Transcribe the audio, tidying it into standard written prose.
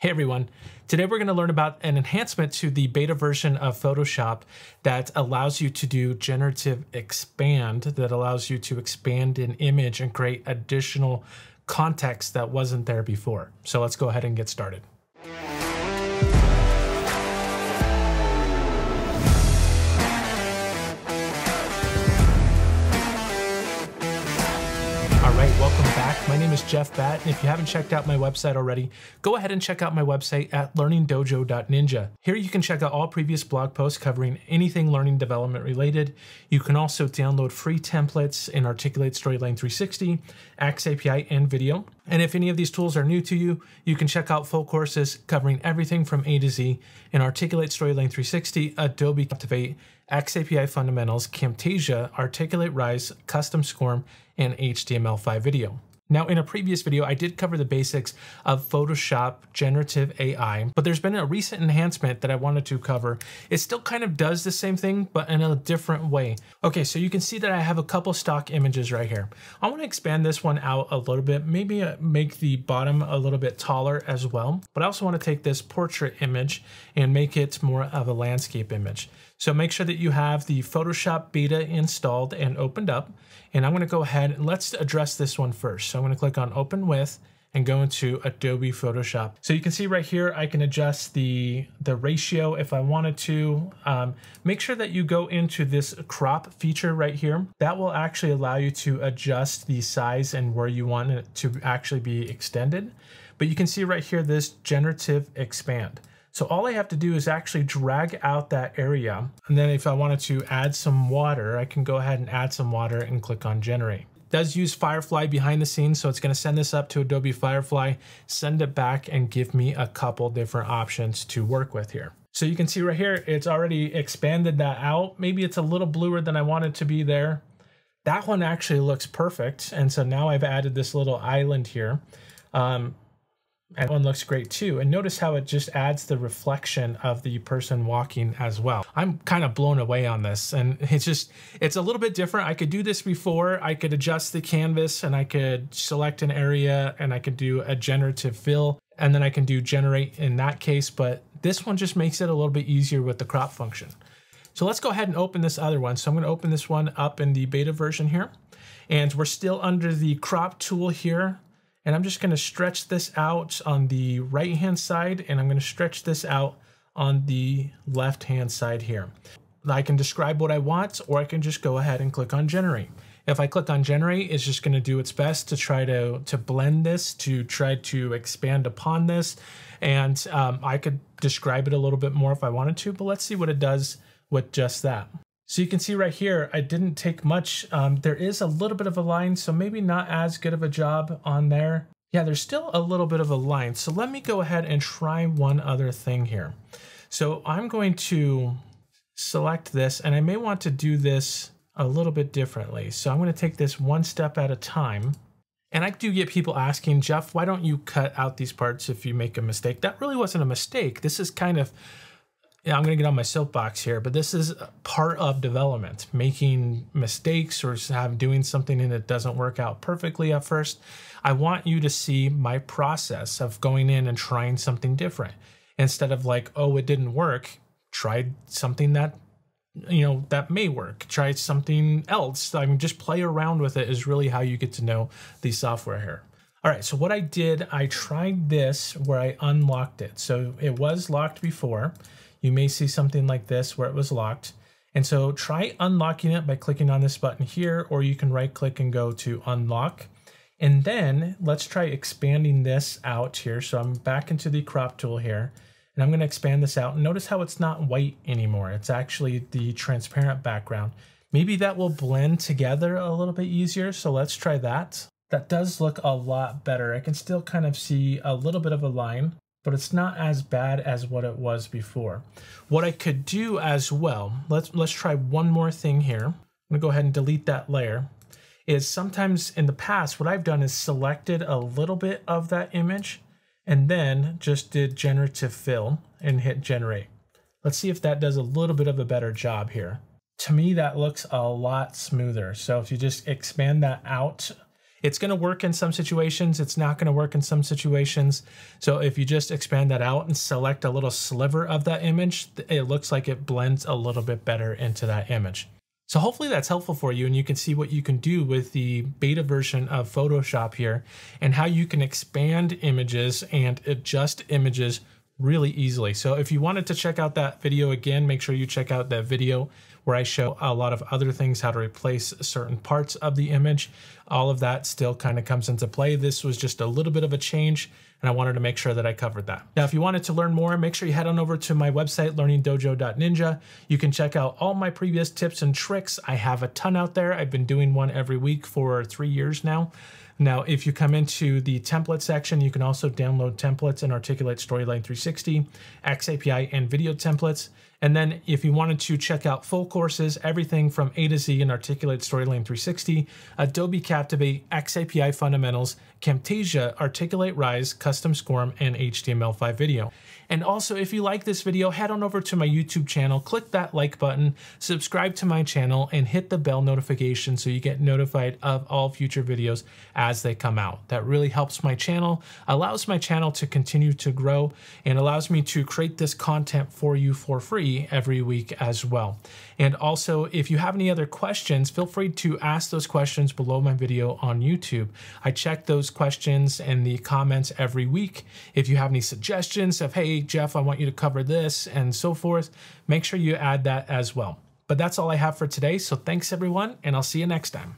Hey everyone, today we're going to learn about an enhancement to the beta version of Photoshop that allows you to do generative expand, that allows you to expand an image and create additional context that wasn't there before. So let's go ahead and get started. All right, welcome back. My name is Jeff Batt, and if you haven't checked out my website already, go ahead and check out my website at learningdojo.ninja. Here you can check out all previous blog posts covering anything learning development related. You can also download free templates in Articulate Storyline 360, Axe API, and video. And if any of these tools are new to you, you can check out full courses covering everything from A to Z in Articulate Storyline 360, Adobe Captivate, Axe API Fundamentals, Camtasia, Articulate Rise, Custom SCORM, and HTML5 video. Now, in a previous video, I did cover the basics of Photoshop generative AI, but there's been a recent enhancement that I wanted to cover. It still kind of does the same thing, but in a different way. Okay, so you can see that I have a couple stock images right here. I want to expand this one out a little bit, maybe make the bottom a little bit taller as well. But I also want to take this portrait image and make it more of a landscape image. So make sure that you have the Photoshop beta installed and opened up. And I'm going to go ahead and let's address this one first. So I'm going to click on Open With and go into Adobe Photoshop. So you can see right here, I can adjust the ratio if I wanted to. Make sure that you go into this crop feature right here. That will actually allow you to adjust the size and where you want it to actually be extended. But you can see right here, this generative expand. So all I have to do is actually drag out that area. And then if I wanted to add some water, I can go ahead and add some water and click on generate. It does use Firefly behind the scenes. So it's going to send this up to Adobe Firefly, send it back and give me a couple different options to work with here. So you can see right here, it's already expanded that out. Maybe it's a little bluer than I want it to be there. That one actually looks perfect. And so now I've added this little island here. And one looks great too. And notice how it just adds the reflection of the person walking as well. I'm kind of blown away on this, and it's a little bit different. I could do this before. I could adjust the canvas and I could select an area and I could do a generative fill, and then I can do generate in that case. But this one just makes it a little bit easier with the crop function. So let's go ahead and open this other one. So I'm going to open this one up in the beta version here, and we're still under the crop tool here. And I'm just going to stretch this out on the right hand side, and I'm going to stretch this out on the left hand side here. I can describe what I want, or I can just go ahead and click on generate. If I click on generate, it's just going to do its best to try to blend this, to try to expand upon this. And I could describe it a little bit more if I wanted to, but let's see what it does with just that. So you can see right here, I didn't take much. There is a little bit of a line, so maybe not as good of a job on there. Yeah, there's still a little bit of a line. So let me go ahead and try one other thing here. So I'm going to select this, and I may want to do this a little bit differently. So I'm going to take this one step at a time. And I do get people asking, Jeff, why don't you cut out these parts if you make a mistake? That really wasn't a mistake. This is kind of, yeah, I'm going to get on my soapbox here, but this is part of development, making mistakes or doing something and it doesn't work out perfectly at first. I want you to see my process of going in and trying something different instead of like, oh, it didn't work. Try something that, that may work. Try something else. I mean, just play around with it is really how you get to know the software here. All right, so what I did, I tried this where I unlocked it. So it was locked before. You may see something like this where it was locked. And so try unlocking it by clicking on this button here, or you can right click and go to unlock. And then let's try expanding this out here. So I'm back into the crop tool here, and I'm going to expand this out. Notice how it's not white anymore. It's actually the transparent background. Maybe that will blend together a little bit easier. So let's try that. That does look a lot better. I can still kind of see a little bit of a line, but it's not as bad as what it was before. What I could do as well, let's try one more thing here. I'm gonna go ahead and delete that layer. Is sometimes in the past, what I've done is selected a little bit of that image and then just did generative fill and hit generate. Let's see if that does a little bit of a better job here. To me, that looks a lot smoother. So if you just expand that out, It's going to work in some situations. It's not going to work in some situations. So if you just expand that out and select a little sliver of that image, it looks like it blends a little bit better into that image. So hopefully that's helpful for you, and you can see what you can do with the beta version of Photoshop here and how you can expand images and adjust images really easily. So if you wanted to check out that video again, make sure you check out that video where I show a lot of other things, how to replace certain parts of the image. All of that still kind of comes into play. This was just a little bit of a change, and I wanted to make sure that I covered that. Now, if you wanted to learn more, make sure you head on over to my website, learningdojo.ninja. You can check out all my previous tips and tricks. I have a ton out there. I've been doing one every week for 3 years now. Now, if you come into the template section, you can also download templates in Articulate Storyline 360, XAPI, and video templates. And then if you wanted to check out full courses, everything from A to Z in Articulate Storyline 360, Adobe Captivate, XAPI Fundamentals, Camtasia, Articulate Rise, Custom SCORM, and HTML5 video. And also, if you like this video, head on over to my YouTube channel, click that like button, subscribe to my channel, and hit the bell notification so you get notified of all future videos as they come out. That really helps my channel, allows my channel to continue to grow, and allows me to create this content for you for free every week as well. And also, if you have any other questions, feel free to ask those questions below my video on YouTube. I check those questions and the comments every week. If you have any suggestions of, hey, Jeff, I want you to cover this and so forth, make sure you add that as well. But that's all I have for today. So thanks everyone, and I'll see you next time.